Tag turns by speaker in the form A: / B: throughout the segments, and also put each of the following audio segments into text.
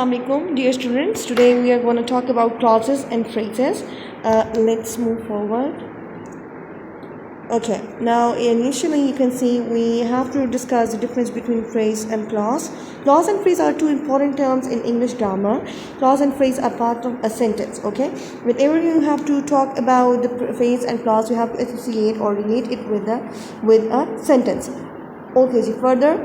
A: Assalamualaikum, dear students. Today we are going to talk about clauses and phrases. Let's move forward. Okay, now initially you can see we have to discuss the difference between phrase and clause. Clause and phrase are two important terms in English grammar. Clause and phrase are part of a sentence. Okay, whenever you have to talk about the phrase and clause, you have to associate or relate it with a sentence. Okay, so further.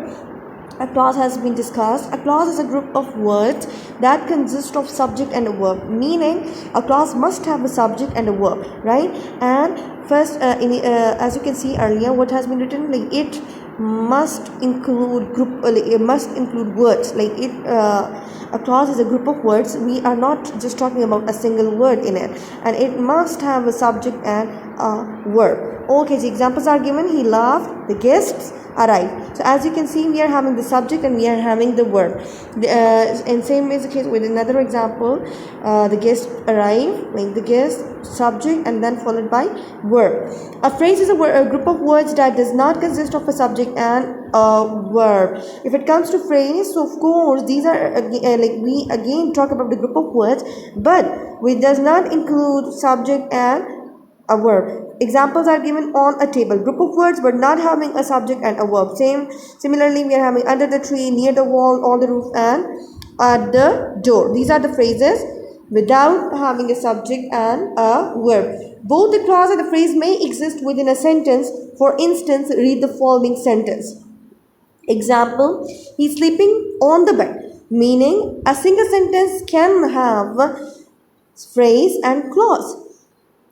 A: A clause has been discussed. A clause is a group of words that consist of subject and a verb, meaning a clause must have a subject and a verb, right? And first, as you can see earlier, what has been written, like it must include it must include words. Like a clause is a group of words. We are not just talking about a single word in it, and it must have a subject and a verb. Okay, the examples are given. He laughed. The guests arrived. So as you can see, we are having the subject and we are having the verb. And same is the case with another example. The guest arrived, like the guest, subject, and then followed by verb. A phrase is a group of words that does not consist of a subject and a verb. If it comes to phrase, so of course these are like we again talk about the group of words, but which does not include subject and a verb. Examples are given on a table. Group of words but not having a subject and a verb. Similarly, we are having under the tree, near the wall, on the roof, and at the door. These are the phrases without having a subject and a verb. Both the clause and the phrase may exist within a sentence. For instance, read the following sentence. Example, he's sleeping on the bed. Meaning, a single sentence can have phrase and clause.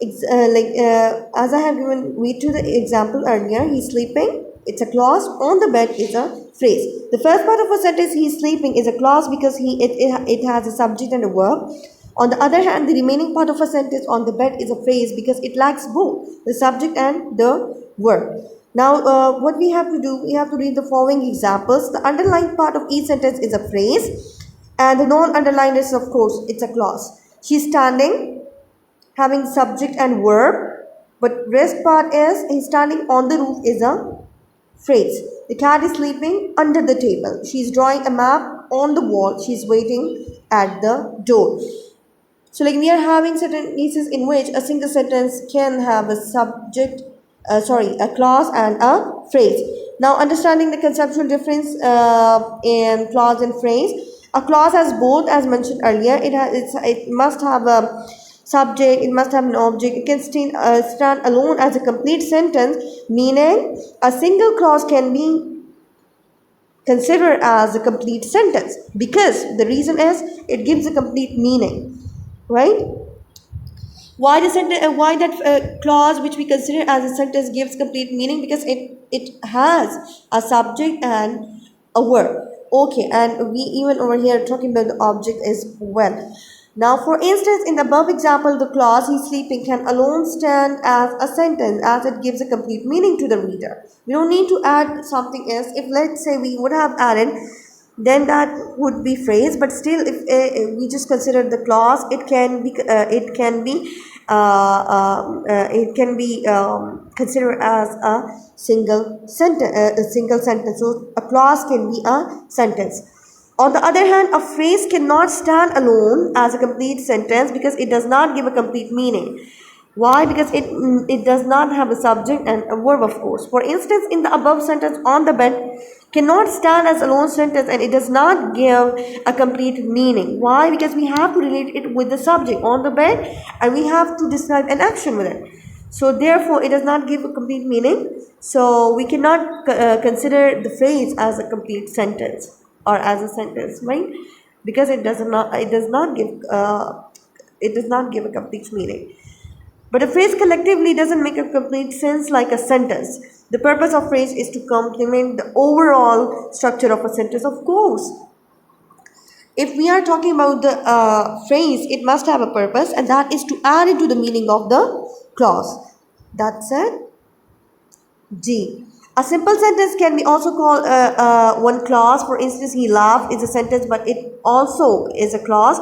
A: As I have given way to the example earlier, he's sleeping, it's a clause, on the bed is a phrase. The first part of a sentence, he's sleeping, is a clause because it has a subject and a verb. On the other hand, the remaining part of a sentence, on the bed, is a phrase because it lacks both the subject and the verb. Now what we have to do, we have to read the following examples. The underlined part of each sentence is a phrase, and the non-underlined is, of course, it's a clause. She's standing, having subject and verb, but rest part is he's standing on the roof is a phrase. The cat is sleeping under the table. She's drawing a map on the wall. She's waiting at the door. So like we are having certain cases in which a single sentence can have a a clause and a phrase. Now understanding the conceptual difference in clause and phrase. A clause has both, as mentioned earlier. It must have a subject, it must have an object. It can stand alone as a complete sentence, meaning a single clause can be considered as a complete sentence because the reason is it gives a complete meaning, right? Why that clause which we consider as a sentence gives complete meaning? Because it has a subject and a verb. Okay, and we even over here talking about the object as well. Now, for instance, in the above example, the clause he's sleeping can alone stand as a sentence as it gives a complete meaning to the reader. We don't need to add something else. If let's say we would have added, then that would be phrase. But still, if we just consider the clause, it can be considered as a single sentence. So a clause can be a sentence. On the other hand, a phrase cannot stand alone as a complete sentence because it does not give a complete meaning. Why? Because it does not have a subject and a verb, of course. For instance, in the above sentence, on the bed cannot stand as a lone sentence and it does not give a complete meaning. Why? Because we have to relate it with the subject on the bed and we have to describe an action with it. So therefore, it does not give a complete meaning. So we cannot consider the phrase as a complete sentence or as a sentence, right? Because it does not give a complete meaning. But a phrase collectively doesn't make a complete sense like a sentence. The purpose of phrase is to complement the overall structure of a sentence, of course. If we are talking about the phrase, it must have a purpose, and that is to add into the meaning of the clause. That's it. G. A simple sentence can be also called one clause. For instance, he laughed is a sentence, but it also is a clause.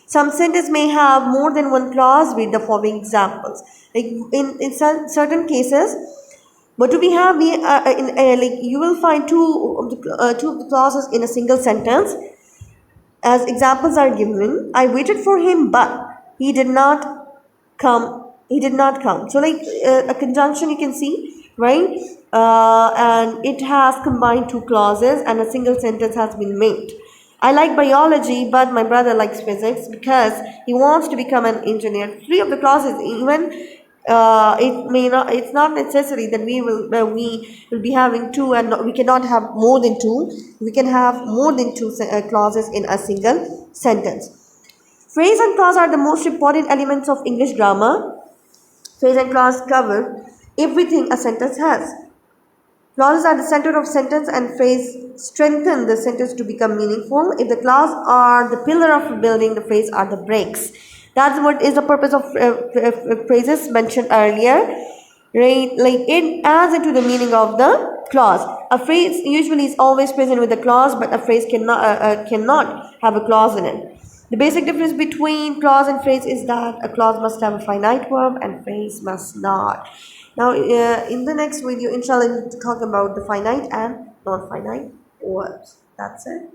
A: Some sentence may have more than one clause. Read the following examples. Like in certain cases, what do we have? You will find two clauses in a single sentence. As examples are given, I waited for him, but he did not come. He did not come. So, like a conjunction, you can see, right? And it has combined two clauses, and a single sentence has been made. I like biology, but my brother likes physics because he wants to become an engineer. Three of the clauses, even it may not. It's not necessary that we will be having two, and we cannot have more than two. We can have more than two clauses in a single sentence. Phrase and clause are the most important elements of English grammar. Phrase and clause cover everything a sentence has. Clauses are the center of sentence, and phrase strengthen the sentence to become meaningful. If the clause are the pillar of building, the phrase are the bricks. That's what is the purpose of phrases mentioned earlier, right? Like it adds into the meaning of the clause. A phrase usually is always present with a clause, but a phrase cannot have a clause in it. The basic difference between clause and phrase is that a clause must have a finite verb and phrase must not. Now, in the next video, inshallah, we'll talk about the finite and non-finite verbs. That's it.